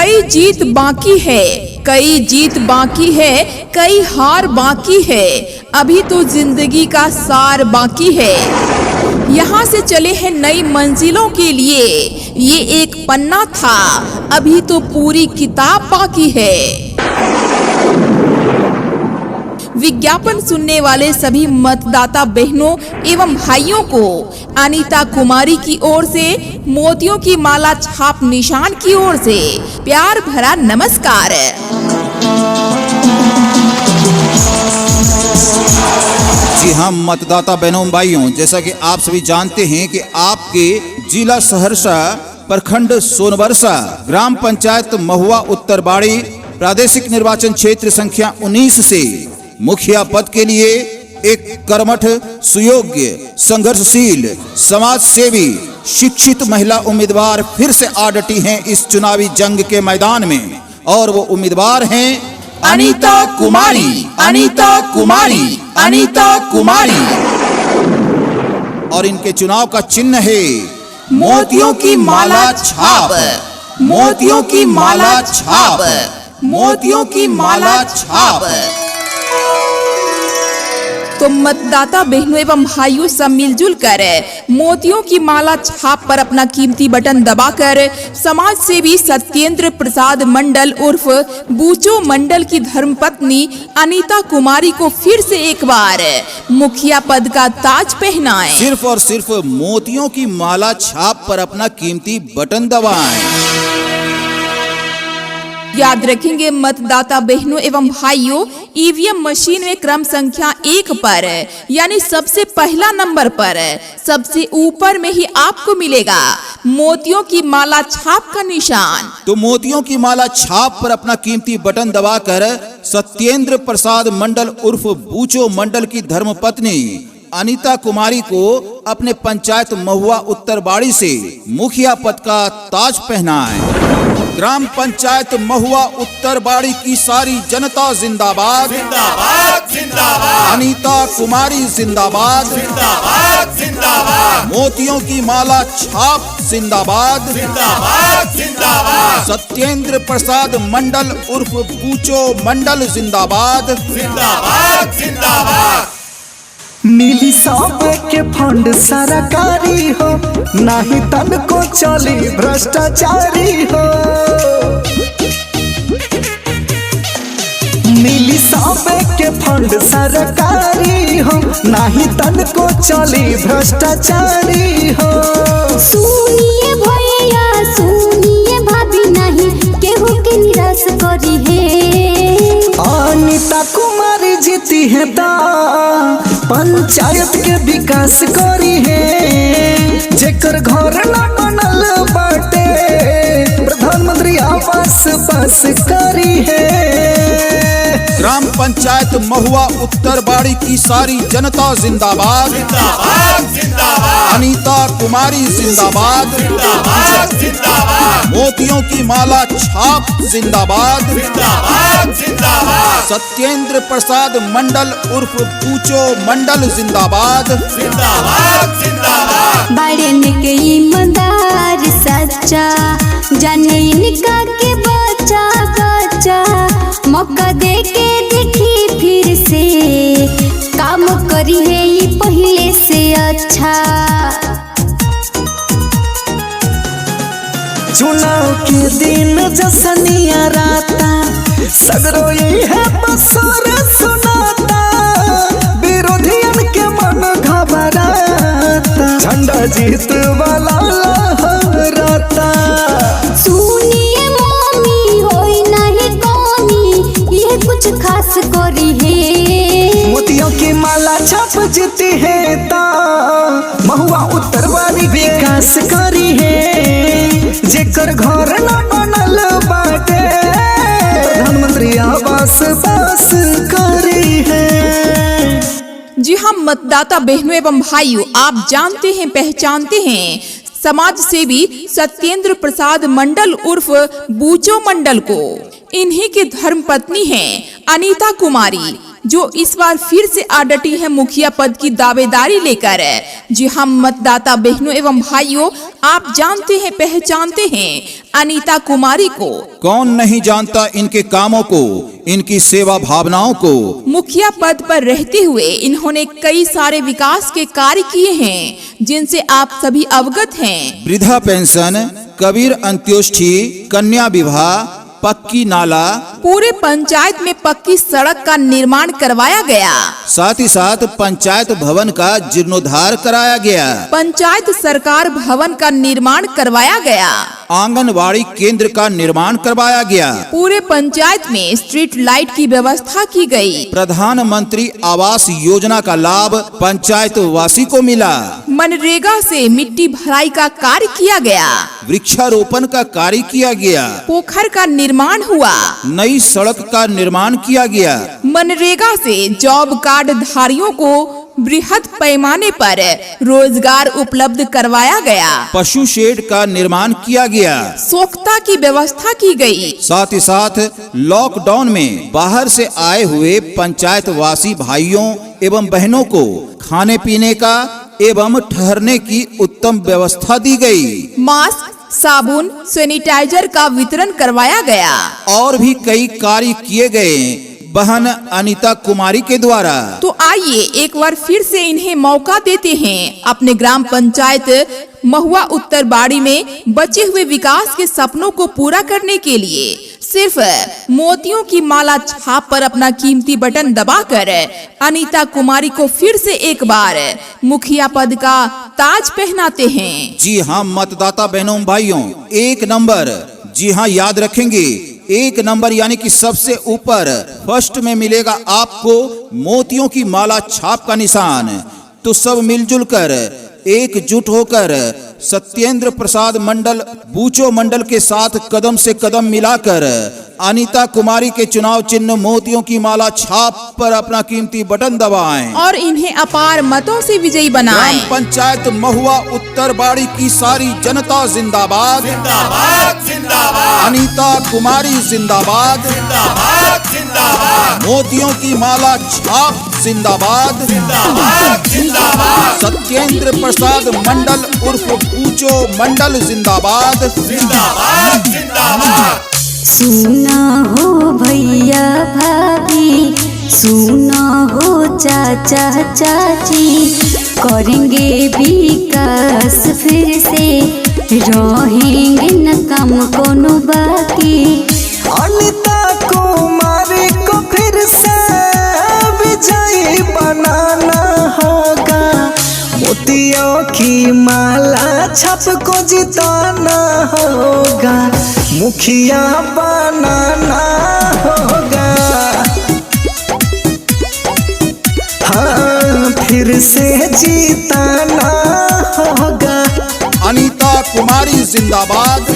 कई जीत बाकी है, कई जीत बाकी है, कई हार बाकी है, अभी तो जिंदगी का सार बाकी है। यहाँ से चले हैं नई मंजिलों के लिए, ये एक पन्ना था, अभी तो पूरी किताब बाकी है। विज्ञापन सुनने वाले सभी मतदाता बहनों एवं भाइयों को अनीता कुमारी की ओर से, मोतियों की माला छाप निशान की ओर से प्यार भरा नमस्कार। जी हाँ मतदाता बहनों भाइयों, जैसा कि आप सभी जानते हैं कि आपके जिला सहरसा, प्रखंड सोनबरसा, ग्राम पंचायत महुआ उत्तरबाड़ी, प्रादेशिक निर्वाचन क्षेत्र संख्या 19 से मुखिया पद के लिए एक कर्मठ, सुयोग्य, संघर्षशील, समाज सेवी, शिक्षित महिला उम्मीदवार फिर से आ डटी हैं इस चुनावी जंग के मैदान में, और वो उम्मीदवार हैं अनीता कुमारी, अनीता कुमारी, अनीता कुमारी। और इनके चुनाव का चिन्ह है मोतियों की माला छाप, मोतियों की माला छाप, मोतियों की माला छाप। तो मतदाता बहनों एवं भाइयों सब मिलजुल कर मोतियों की माला छाप पर अपना कीमती बटन दबाकर समाज सेवी सत्येंद्र प्रसाद मंडल उर्फ बूचो मंडल की धर्मपत्नी अनीता कुमारी को फिर से एक बार मुखिया पद का ताज पहनाएं। सिर्फ और सिर्फ मोतियों की माला छाप पर अपना कीमती बटन दबाएं। याद रखेंगे मतदाता बहनों एवं भाइयों, ईवीएम मशीन में क्रम संख्या 1 पर यानी सबसे पहला नंबर पर सबसे ऊपर में ही आपको मिलेगा मोतियों की माला छाप का निशान। तो मोतियों की माला छाप पर अपना कीमती बटन दबाकर सत्येंद्र प्रसाद मंडल उर्फ बूचो मंडल की धर्मपत्नी अनीता कुमारी को अपने पंचायत महुआ उत्तरबाड़ी से मुखिया पद का ताज पहनाएं। ग्राम पंचायत महुआ उत्तरबाड़ी की सारी जनता जिंदाबाद, जिंदाबाद, जिंदाबाद। अनीता कुमारी जिंदाबाद, जिंदाबाद, जिंदाबाद। मोतियों की माला छाप जिंदाबाद, जिंदाबाद, जिंदाबाद। सत्येंद्र प्रसाद मंडल उर्फ बूचो मंडल जिंदाबाद, जिंदाबाद, जिंदाबाद। मिली सब के फंड सरकारी हो, नाही तन को चली भ्रष्टाचारी हो। मिली सब के फंड सरकारी हो, नाही तन को चली भ्रष्टाचारी हो। सुनिए भैया सुनिए भाभी, नहीं केहू के निराश करी है। अनीता कुमारी जीती है ता पंचायत के विकास करी है। जेकर घर न बनल बाटे प्रधानमंत्री आवास पास करी है। ग्राम पंचायत महुआ उत्तरबाड़ी की सारी जनता जिंदाबाद, जिंदाबाद, जिंदाबाद। अनीता कुमारी जिंदाबाद, जिंदाबाद, जिंदाबाद। मोतियों की माला छाप जिंदाबाद, जिंदाबाद, जिंदाबाद। सत्येंद्र प्रसाद मंडल उर्फ बूचो मंडल जिंदाबाद, जिंदाबाद, जिंदाबाद। बड़े के ईमानदार सच्चा, जाने इनका के बच्चा बच्चा, मौका दे के देखी फिर से, काम करी है ये पहले से अच्छा। चुनाव के दिन जसनिया राता, सगरो यही है बसर सुनाता। विरोधियन के मन घबराता, झंडा जीत वाला लहराता। सुनिए मम्मी होई नहीं कमी, ये कुछ खास करी है। मोतियों की माला छाप जीती है ता महुआ उत्तरबाड़ी विकास करी है। जेकर घर न बनल बाटे प्रधानमंत्री आवास पास करी है। जी हाँ मतदाता बहनों एवं भाइयों, आप जानते हैं पहचानते हैं समाज सेवी सत्येंद्र प्रसाद मंडल उर्फ बूचो मंडल को। इन्हीं की धर्मपत्नी हैं अनीता कुमारी। जो इस बार फिर से आ डटी है मुखिया पद की दावेदारी लेकर। जी हम मतदाता बहनों एवं भाइयों, आप जानते हैं पहचानते हैं अनीता कुमारी को। कौन नहीं जानता इनके कामों को, इनकी सेवा भावनाओं को। मुखिया पद पर रहते हुए इन्होंने कई सारे विकास के कार्य किए हैं जिनसे आप सभी अवगत हैं। वृद्धा पेंशन, कबीर अंत्योष्ठी, कन्या विवाह, पक्की नाला, पूरे पंचायत में पक्की सड़क का निर्माण करवाया गया। साथ ही साथ पंचायत भवन का जीर्णोद्धार कराया गया। पंचायत सरकार भवन का निर्माण करवाया गया। आंगनवाड़ी केंद्र का निर्माण करवाया गया। पूरे पंचायत में स्ट्रीट लाइट की व्यवस्था की गई। प्रधानमंत्री आवास योजना का लाभ पंचायत वासी को मिला। मनरेगा से मिट्टी भराई का कार्य किया गया। वृक्षारोपण का कार्य किया गया। पोखर का निर्माण हुआ। नई सड़क का निर्माण किया गया। मनरेगा से जॉब कार्ड धारियों को बृहद पैमाने पर रोजगार उपलब्ध करवाया गया। पशु शेड का निर्माण किया गया। स्वच्छता की व्यवस्था की गई। साथ ही साथ लॉकडाउन में बाहर से आए हुए पंचायत वासी भाइयों एवं बहनों को खाने पीने का एवं ठहरने की उत्तम व्यवस्था दी गई। मास्क, साबुन, सैनिटाइजर का वितरण करवाया गया। और भी कई कार्य किए गए बहन अनीता कुमारी के द्वारा। तो आइए एक बार फिर से इन्हें मौका देते हैं अपने ग्राम पंचायत महुआ उत्तर बाड़ी में बचे हुए विकास के सपनों को पूरा करने के लिए सिर्फ मोतियों की माला छाप पर अपना कीमती बटन दबाकर अनीता कुमारी को फिर से एक बार मुखिया पद का ताज पहनाते हैं। जी हाँ मतदाता बहनों भाइयों, 1 नंबर, जी हाँ याद रखेंगे 1 नंबर यानी कि सबसे ऊपर फर्स्ट में मिलेगा आपको मोतियों की माला छाप का निशान। तो सब मिलजुल कर एकजुट होकर सत्येंद्र प्रसाद मंडल बूचो मंडल के साथ कदम से कदम मिलाकर अनीता कुमारी के चुनाव चिन्ह मोतियों की माला छाप पर अपना कीमती बटन दबाएं और इन्हें अपार मतों से विजयी बनाएं। ग्राम पंचायत महुआ उत्तर बाड़ी की सारी जनता जिंदाबाद, जिंदाबाद जिंदाबाद, अनीता कुमारी जिंदाबाद, जिंदाबाद जिंदाबाद, मोतियों की माला छाप जिंदाबाद, जिंदाबाद जिंदाबाद, सत्येंद्र प्रसाद मंडल उर्फ बूचो मंडल जिंदाबाद, जिंदाबाद जिंदाबाद। सुना हो भैया भाभी, सुना हो चाचा चाची, करेंगे विकास फिर से, रहेंगे न कम कोनो बाकी। अनीता कुमारी को फिर से विजयी बनाना होगा, मोतियों की माला छाप को जिताना होगा, मुखिया बनाना होगा। हाँ फिर से जीताना होगा। अनीता कुमारी जिंदाबाद,